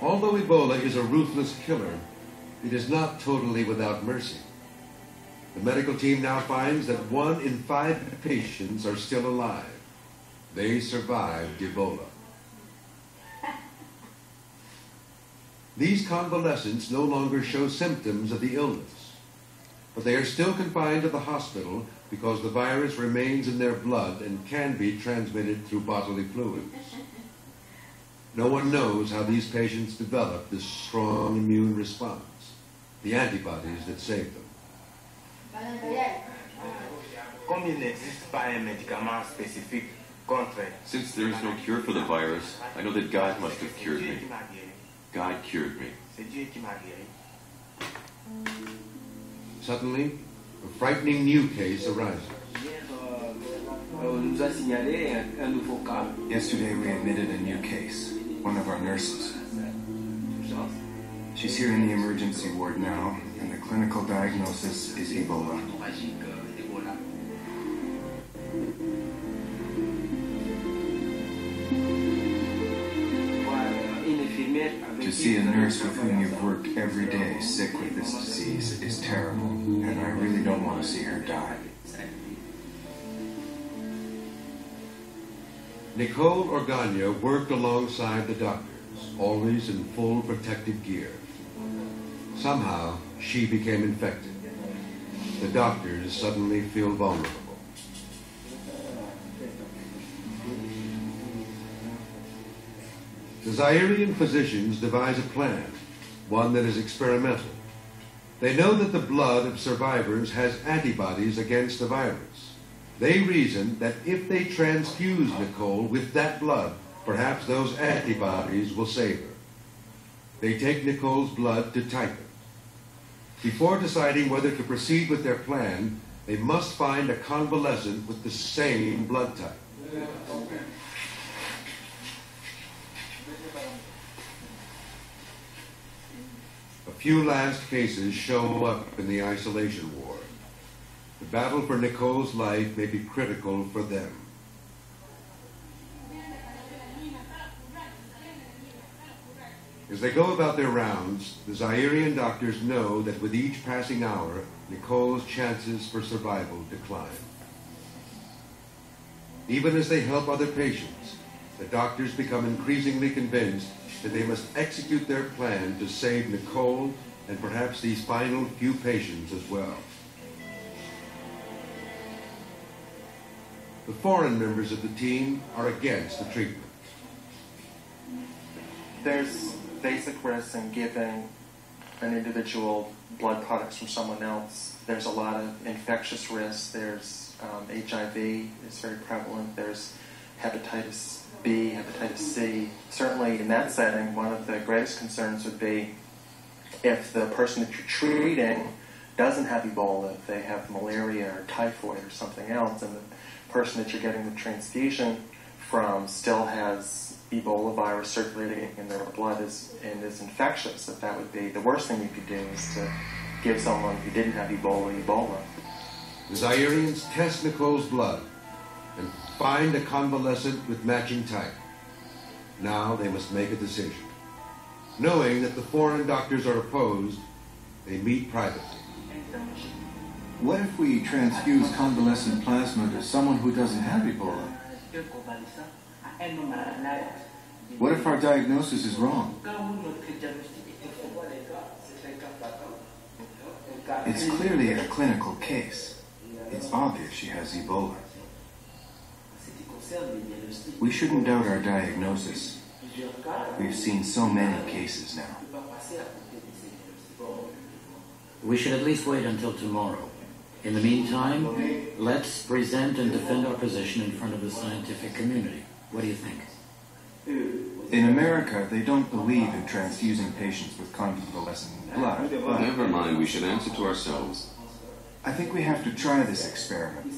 Although Ebola is a ruthless killer, it is not totally without mercy. The medical team now finds that 1 in 5 patients are still alive. They survived Ebola. These convalescents no longer show symptoms of the illness, but they are still confined to the hospital because the virus remains in their blood and can be transmitted through bodily fluids. No one knows how these patients develop this strong immune response, the antibodies that save them. Since there is no cure for the virus, I know that God must have cured me. God cured me. Suddenly, a frightening new case arises. Yesterday we admitted a new case, one of our nurses. She's here in the emergency ward now, and the clinical diagnosis is Ebola. To see a nurse with whom you've worked every day sick with this disease is terrible, and I really don't want to see her die. Nicole Organa worked alongside the doctors, always in full protective gear. Somehow, she became infected. The doctors suddenly feel vulnerable. The Zairean physicians devise a plan, one that is experimental. They know that the blood of survivors has antibodies against the virus. They reason that if they transfuse Nicole with that blood, perhaps those antibodies will save her. They take Nicole's blood to type it. Before deciding whether to proceed with their plan, they must find a convalescent with the same blood type. A few last cases show up in the isolation ward. The battle for Nicole's life may be critical for them. As they go about their rounds, the Zairean doctors know that with each passing hour, Nicole's chances for survival decline. Even as they help other patients, the doctors become increasingly convinced that they must execute their plan to save Nicole and perhaps these final few patients as well. The foreign members of the team are against the treatment. There's basic risks in giving an individual blood products from someone else. There's a lot of infectious risks. There's HIV is very prevalent. There's hepatitis B, hepatitis C. Certainly in that setting, one of the greatest concerns would be if the person that you're treating doesn't have Ebola, if they have malaria or typhoid or something else, and the person that you're getting the transfusion from still has Ebola virus circulating in their blood and is infectious, that would be the worst thing you could do is to give someone who didn't have Ebola. The Zaireans test Nicole's blood and find a convalescent with matching type. Now they must make a decision. Knowing that the foreign doctors are opposed, they meet privately. What if we transfuse convalescent plasma to someone who doesn't have Ebola? What if our diagnosis is wrong? It's clearly a clinical case. It's obvious she has Ebola. We shouldn't doubt our diagnosis. We've seen so many cases now. We should at least wait until tomorrow. In the meantime, let's present and defend our position in front of the scientific community. What do you think? In America, they don't believe in transfusing patients with convalescent blood. But Never mind, we should answer to ourselves. I think we have to try this experiment.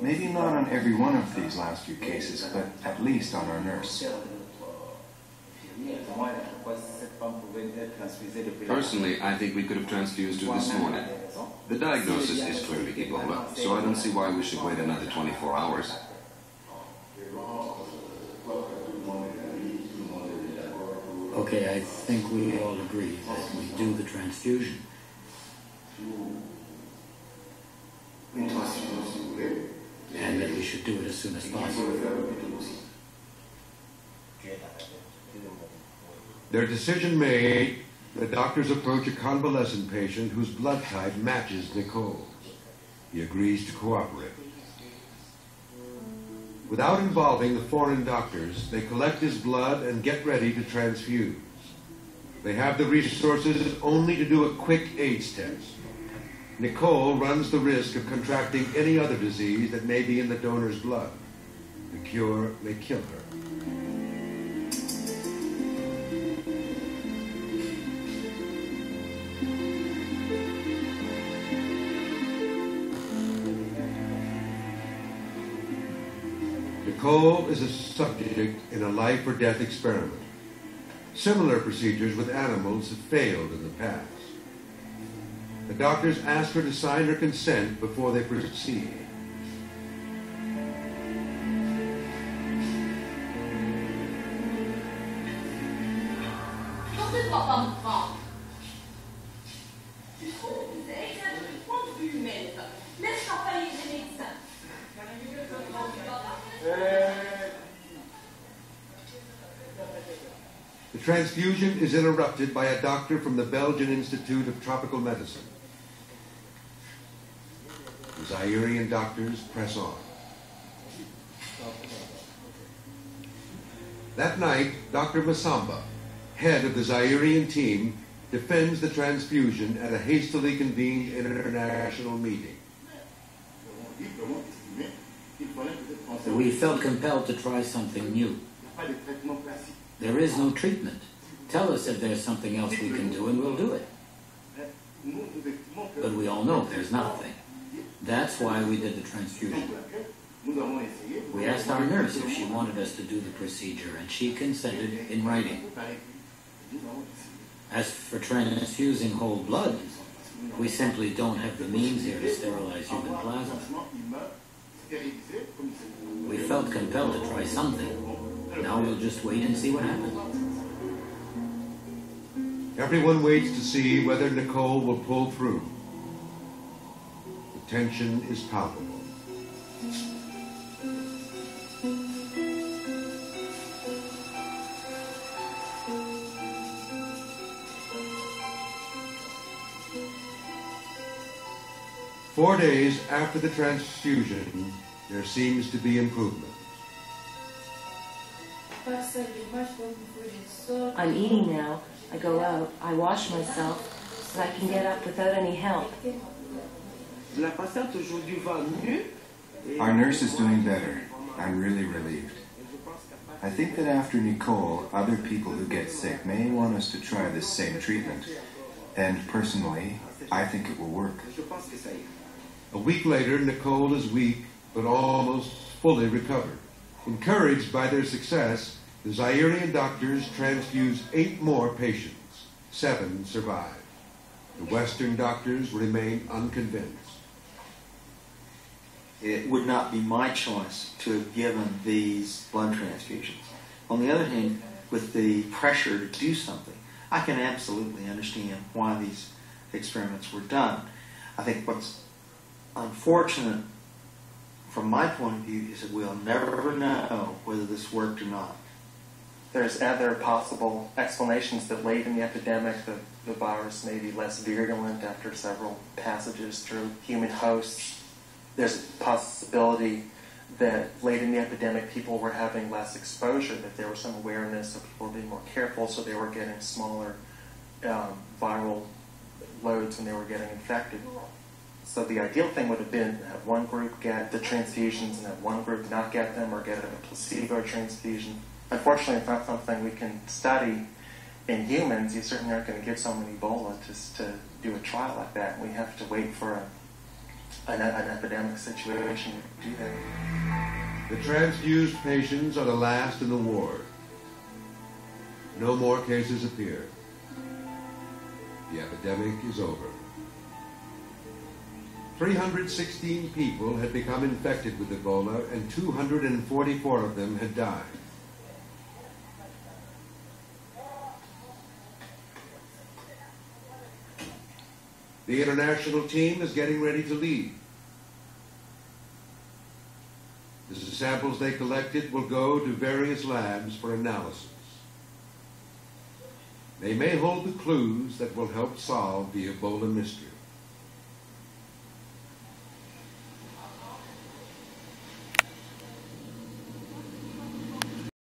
Maybe not on every one of these last few cases, but at least on our nurse. Personally, I think we could have transfused her this morning. The diagnosis is clearly Ebola, so I don't see why we should wait another 24 hours. Okay, I think we all agree that we do the transfusion. And that we should do it as soon as possible. Their decision made, the doctors approach a convalescent patient whose blood type matches Nicole's. He agrees to cooperate. Without involving the foreign doctors, they collect his blood and get ready to transfuse. They have the resources only to do a quick AIDS test. Nicole runs the risk of contracting any other disease that may be in the donor's blood. The cure may kill her. Nicole is a subject in a life or death experiment. Similar procedures with animals have failed in the past. The doctors ask her to sign her consent before they proceed. The transfusion is interrupted by a doctor from the Belgian Institute of Tropical Medicine. The Zairean doctors press on. That night, Dr. Massamba, head of the Zairean team, defends the transfusion at a hastily convened international meeting. We felt compelled to try something new. There is no treatment. Tell us if there's something else we can do and we'll do it. But we all know there's nothing. That's why we did the transfusion. We asked our nurse if she wanted us to do the procedure, and she consented in writing. As for transfusing whole blood, we simply don't have the means here to sterilize human plasma. We felt compelled to try something. Now we'll just wait and see what happens. Everyone waits to see whether Nicole will pull through. The tension is palpable. Four days after the transfusion, there seems to be improvement. I'm eating now. I go out. I wash myself so I can get up without any help. Our nurse is doing better. I'm really relieved. I think that after Nicole, other people who get sick may want us to try this same treatment. And personally, I think it will work. A week later, Nicole is weak, but almost fully recovered. Encouraged by their success, the Zairean doctors transfuse 8 more patients. 7 survive. The Western doctors remain unconvinced. It would not be my choice to have given these blood transfusions. On the other hand, with the pressure to do something, I can absolutely understand why these experiments were done. I think what's unfortunate from my point of view is that we'll never know whether this worked or not. There's other possible explanations that late in the epidemic, the virus may be less virulent after several passages through human hosts. There's a possibility that late in the epidemic people were having less exposure, that there was some awareness, so people were being more careful, so they were getting smaller viral loads when they were getting infected. So the ideal thing would have been to have one group get the transfusions and have one group not get them or get a placebo transfusion. Unfortunately, it's not something we can study in humans. You certainly aren't going to give someone Ebola just to do a trial like that. We have to wait for an epidemic situation to do that. The transfused patients are the last in the ward. No more cases appear. The epidemic is over. 316 people had become infected with Ebola, and 244 of them had died. The international team is getting ready to leave. The samples they collected will go to various labs for analysis. They may hold the clues that will help solve the Ebola mystery.